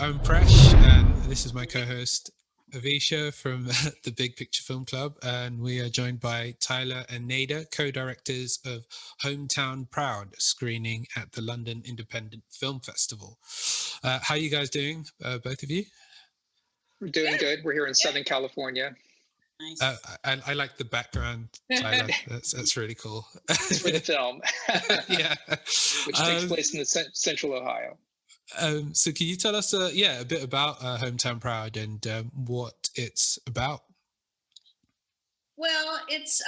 I'm Presh, and this is my co-host Avisha from the Big Picture Film Club, and we are joined by Tyler and Naida, co-directors of Hometown Proud, screening at the London Independent Film Festival. How are you guys doing, both of you? We're doing good. We're here in Southern California. Nice. I like the background, Tyler. That's really cool. It's for the film, Yeah. which takes place in the central Ohio. So can you tell us, a bit about Hometown Proud and what it's about? Well, it's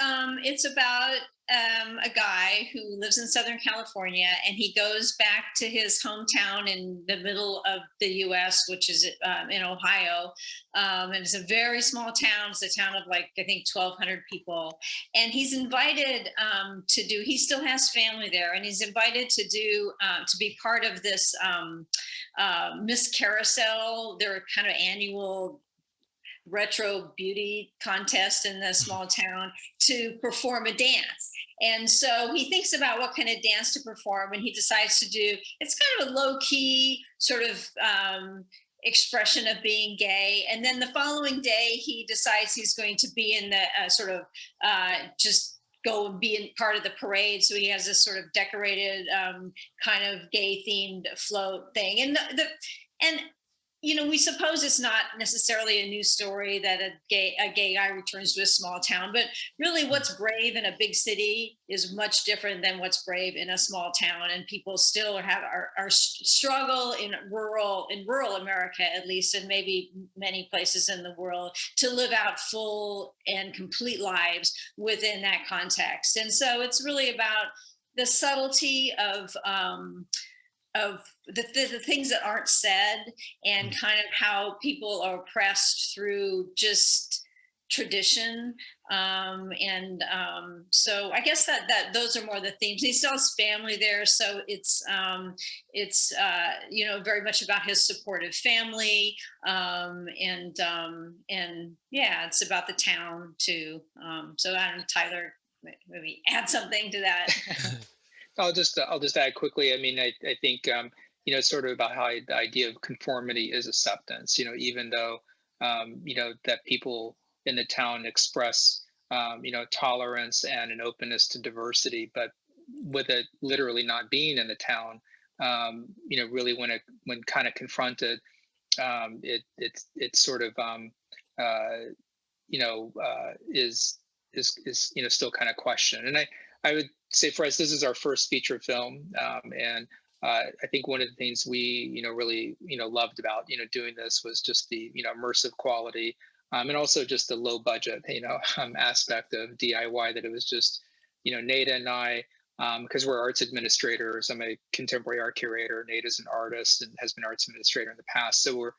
about a guy who lives in Southern California, and he goes back to his hometown in the middle of the U.S., which is in Ohio, and it's a very small town. It's a town of like I think 1,200 people, and he's invited to do. He still has family there, and he's invited to do to be part of this Miss Carousel, their kind of annual retro beauty contest in the small town, to perform a dance. And so he thinks about what kind of dance to perform, and he decides to do. It's kind of a low key sort of expression of being gay. And then the following day, he decides he's going to be in the sort of just go and be in part of the parade. So he has this sort of decorated kind of gay themed float thing. And you know, we suppose it's not necessarily a new story that a gay guy returns to a small town, but really what's brave in a big city is much different than what's brave in a small town. And people still are struggle in rural America, at least, and maybe many places in the world, to live out full and complete lives within that context. And so it's really about the subtlety of the things that aren't said, and kind of how people are oppressed through just tradition. So I guess that those are more the themes. He still has family there, so it's you know, very much about his supportive family, and yeah, it's about the town too. So I don't know, Tyler, maybe add something to that. I'll just add quickly. I mean, I think you know, sort of about how the idea of conformity is acceptance. You know, even though you know, that people in the town express you know, tolerance and an openness to diversity, but with it literally not being in the town, you know, really when kind of confronted, it's sort of you know, is you know, still kind of questioned. And I would say for us, this is our first feature film, and I think one of the things we, you know, really, you know, loved about, you know, doing this was just the, you know, immersive quality, and also just the low budget, you know, aspect of DIY, that it was just, you know, Naida and I, because we're arts administrators. I'm a contemporary art curator. Naida's an artist and has been arts administrator in the past, so we're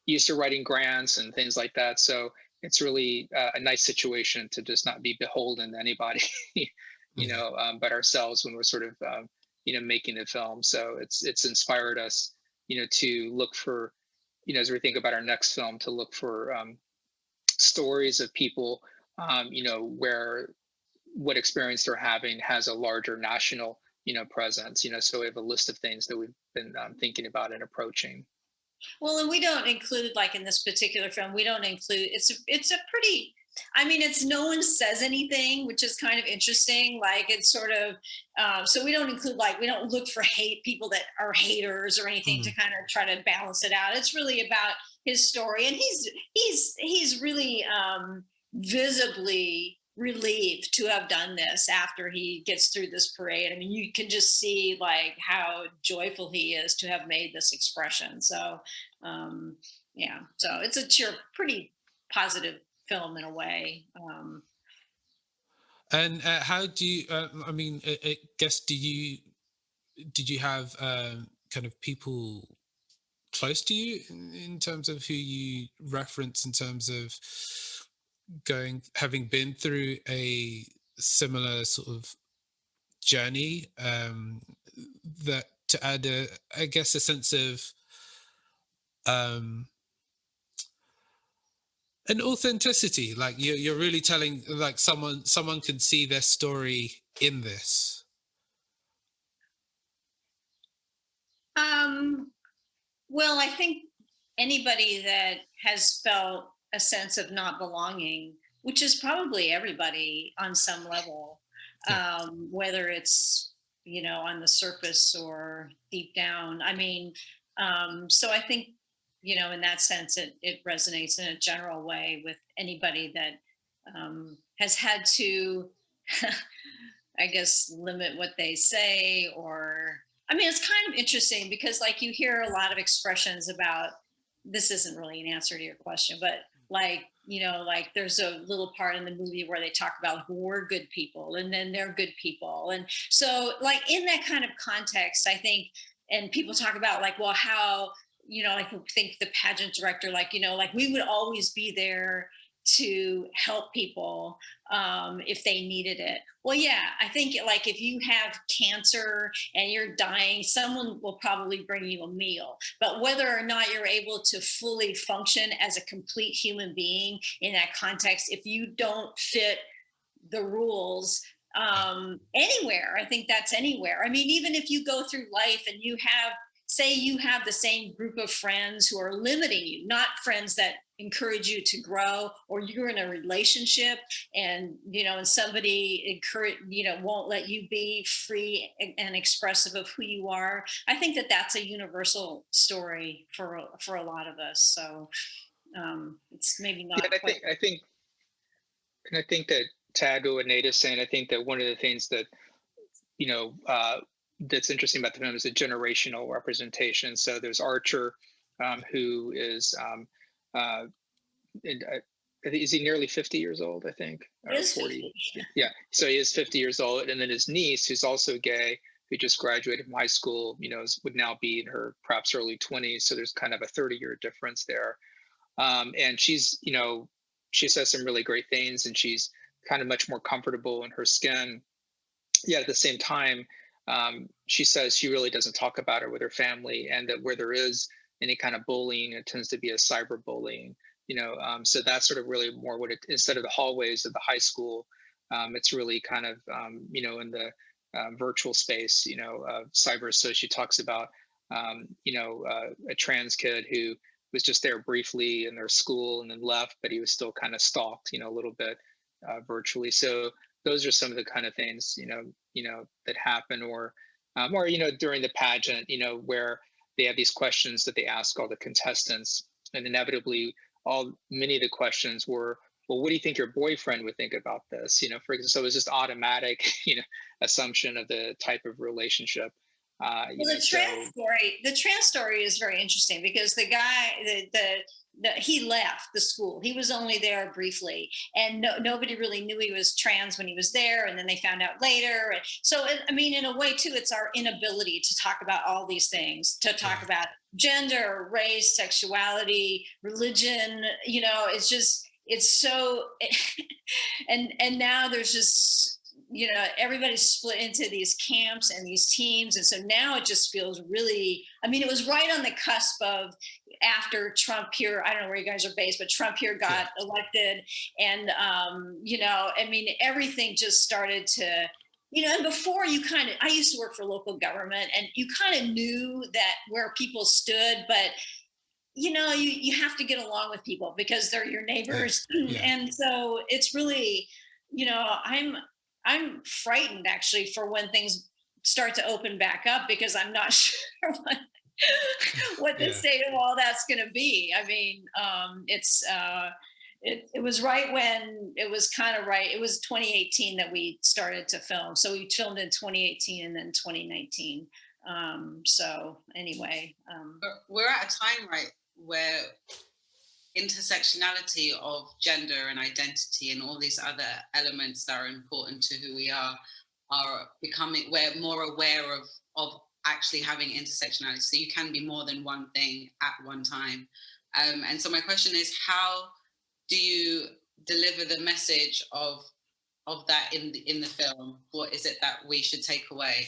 used to writing grants and things like that. So it's really a nice situation to just not be beholden to anybody, you know, but ourselves when we're sort of, you know, making the film. So it's inspired us, you know, to look for, you know, as we think about our next film, to look for stories of people, you know, where what experience they're having has a larger national, you know, presence. You know, so we have a list of things that we've been thinking about and approaching. Well, and we don't include, like in this particular film, we don't include, it's a pretty, I mean, it's no one says anything, which is kind of interesting. Like it's sort of, so we don't include, like, we don't look for people that are haters or anything to kind of try to balance it out. It's really about his story, and he's really visibly relieved to have done this after he gets through this parade. I mean, you can just see like how joyful he is to have made this expression. So yeah, so it's a pretty positive film in a way. And how do you? I mean, I guess did you have kind of people close to you in terms of who you reference, in terms of having been through a similar sort of journey, that to add I guess a sense of um an authenticity, like you're really telling, like someone can see their story in this. Well, I think anybody that has felt a sense of not belonging, which is probably everybody on some level, whether it's, on the surface or deep down. I mean, so I think, in that sense, it resonates in a general way with anybody that has had to, I guess, limit what they say. Or, I mean, it's kind of interesting because, like, you hear a lot of expressions about, this isn't really an answer to your question, but like, like there's a little part in the movie where they talk about who we're good people and then they're good people. And so, like, in that kind of context, I think, and people talk about, like, well, how, I think the pageant director, like, like we would always be there to help people if they needed it. Well, yeah, I think, like, if you have cancer and you're dying, someone will probably bring you a meal. But whether or not you're able to fully function as a complete human being in that context, if you don't fit the rules anywhere, I think that's anywhere. I mean, even if you go through life and you have, say, you have the same group of friends who are limiting you, not friends that encourage you to grow, or you're in a relationship and, and somebody encourage, won't let you be free and expressive of who you are. I think that that's a universal story for a lot of us. So it's maybe Yeah, not quite. and I think that, to add to what Nate is saying, I think that one of the things that, you know, uh, that's interesting about the film is the generational representation. So there's Archer, who is, and I think, is he nearly 50 years old, I think, or 40? Yeah, so he is 50 years old. And then his niece, who's also gay, who just graduated from high school, would now be in her perhaps early 20s. So there's kind of a 30-year difference there. And she's, she says some really great things, and she's kind of much more comfortable in her skin. Yet at the same time, she says she really doesn't talk about it with her family, and that where there is any kind of bullying, it tends to be a cyberbullying. So that's sort of really more what it, instead of the hallways of the high school, it's really kind of in the virtual space, cyber. So she talks about a trans kid who was just there briefly in their school and then left, but he was still kind of stalked, a little bit virtually. So those are some of the kind of things that happen, or during the pageant, where they have these questions that they ask all the contestants, and inevitably many of the questions were, well, what do you think your boyfriend would think about this? For example, so it was just automatic assumption of the type of relationship. Well, the trans story is very interesting because the guy, he left the school. He was only there briefly, and nobody really knew he was trans when he was there. And then they found out later. So, I mean, in a way, too, it's our inability to talk about all these things, to talk about gender, race, sexuality, religion. It's so, and now there's just, everybody's split into these camps and these teams. And so now it just feels really, I mean, it was right on the cusp of, after Trump here, I don't know where you guys are based, but Trump here got elected. And, I mean, everything just started to, and before I used to work for local government, and you kind of knew that where people stood, but you have to get along with people because they're your neighbors. And so it's really, I'm frightened actually for when things start to open back up, because I'm not sure what the state of all that's going to be. I mean, it was right when it was kind of right. It was 2018 that we started to film. So we filmed in 2018 and then 2019. So anyway, we're at a time, right, where intersectionality of gender and identity and all these other elements that are important to who we are becoming, we're more aware of actually having intersectionality. So you can be more than one thing at one time. And so my question is, how do you deliver the message of that in the film? What is it that we should take away?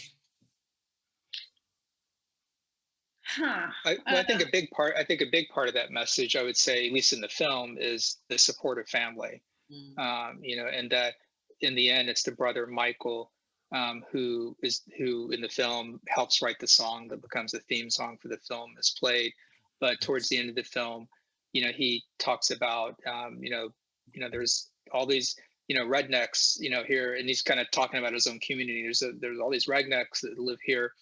I think a big part of that message, I would say, at least in the film, is the supportive family. And that in the end, it's the brother Michael, who in the film helps write the song that becomes the theme song for the film, is played but towards the end of the film, he talks about, there's all these, rednecks, here, and he's kind of talking about his own community. There's all these rednecks that live here,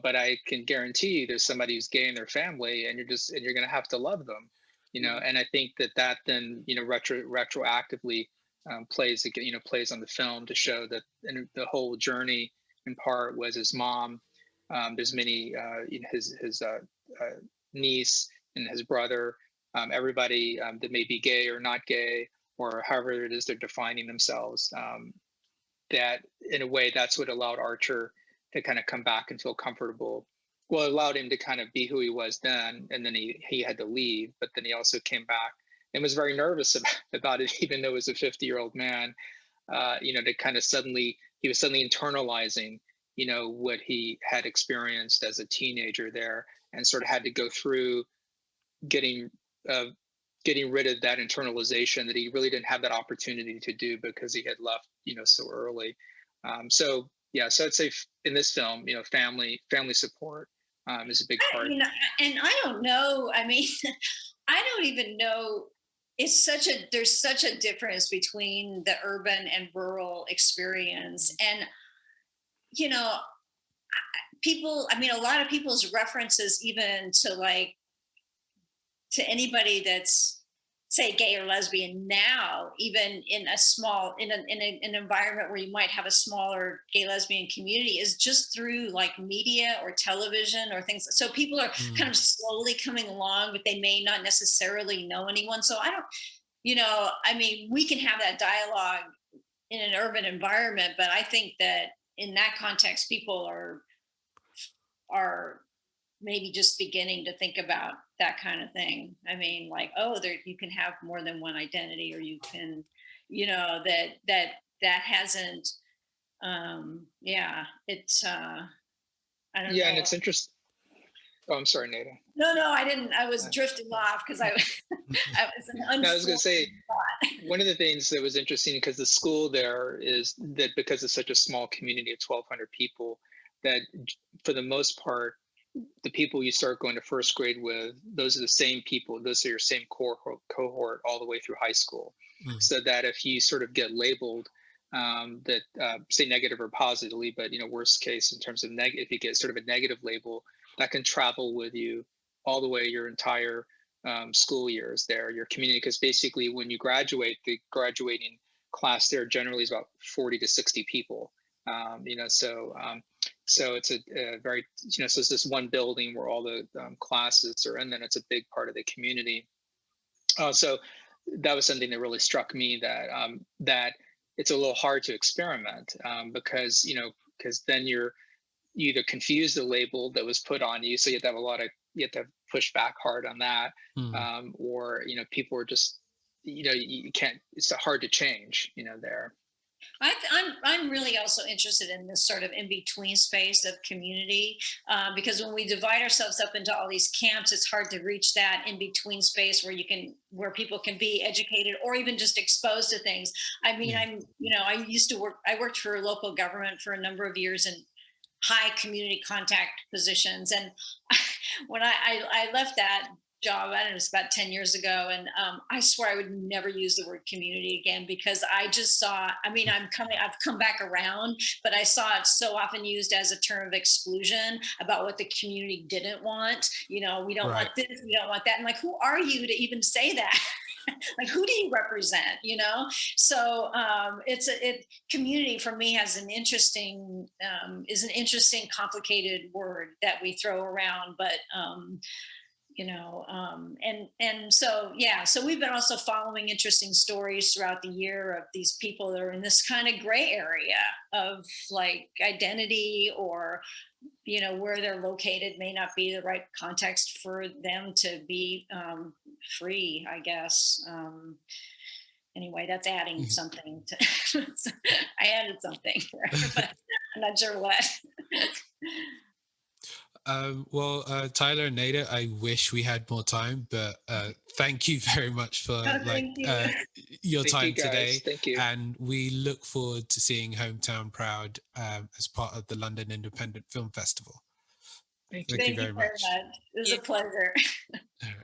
but I can guarantee you there's somebody who's gay in their family, and you're going to have to love them, and I think that then, retroactively plays on the film to show that, and the whole journey in part was his mom. There's many, his niece and his brother, everybody that may be gay or not gay, or however it is they're defining themselves. That in a way, that's what allowed Archer to kind of come back and feel comfortable. Well, it allowed him to kind of be who he was then, and then he had to leave, but then he also came back and was very nervous about it, even though he was a 50-year-old man. To kind of he was suddenly internalizing, what he had experienced as a teenager there, and sort of had to go through getting rid of that internalization that he really didn't have that opportunity to do because he had left, so early. So I'd say in this film, family support is a big part. And I don't know. I mean, I don't even know. There's such a difference between the urban and rural experience. And, people, a lot of people's references even to anybody that's, say, gay or lesbian now, even in an environment where you might have a smaller gay lesbian community, is just through media or television or things. So people are kind of slowly coming along, but they may not necessarily know anyone. So I don't, we can have that dialogue in an urban environment, but I think that in that context, people are maybe just beginning to think about that kind of thing. You can have more than one identity, or you can, that hasn't, it's, I don't know. Yeah, and it's interesting. Oh, I'm sorry, Naida. No, I didn't. I was drifting off because I was I was going to say, one of the things that was interesting, because the school there is that, because it's such a small community of 1,200 people, that for the most part, the people you start going to first grade with, those are the same people. Those are your same cohort all the way through high school. So that if you sort of get labeled that, say negative or positively, but worst case in terms of if you get sort of a negative label, that can travel with you all the way your entire school years there, your community. Because basically, when you graduate, the graduating class there generally is about 40 to 60 people. So it's a very, so it's this one building where all the classes are, and then it's a big part of the community. So that was something that really struck me, that it's a little hard to experiment because then you either confuse the label that was put on you, so you have to push back hard on that, or people are just, you can't. It's hard to change, there. I'm really also interested in this sort of in-between space of community, because when we divide ourselves up into all these camps, it's hard to reach that in-between space where people can be educated or even just exposed to things. I worked for local government for a number of years in high community contact positions, and when I left that job, I don't know, it was about 10 years ago. And I swear I would never use the word community again, because I just saw, I've come back around, but I saw it so often used as a term of exclusion about what the community didn't want. We don't want this, we don't want that. And who are you to even say that? Who do you represent, So community for me is an interesting, complicated word that we throw around, but, so we've been also following interesting stories throughout the year of these people that are in this kind of gray area of identity, or where they're located may not be the right context for them to be free, I guess. Anyway, that's adding something to I added something there, but I'm not sure what. Tyler and Naida, I wish we had more time, but thank you very much for your time today. Thank you. And we look forward to seeing Hometown Proud as part of the London Independent Film Festival. Thank you very much. It was a pleasure. All right.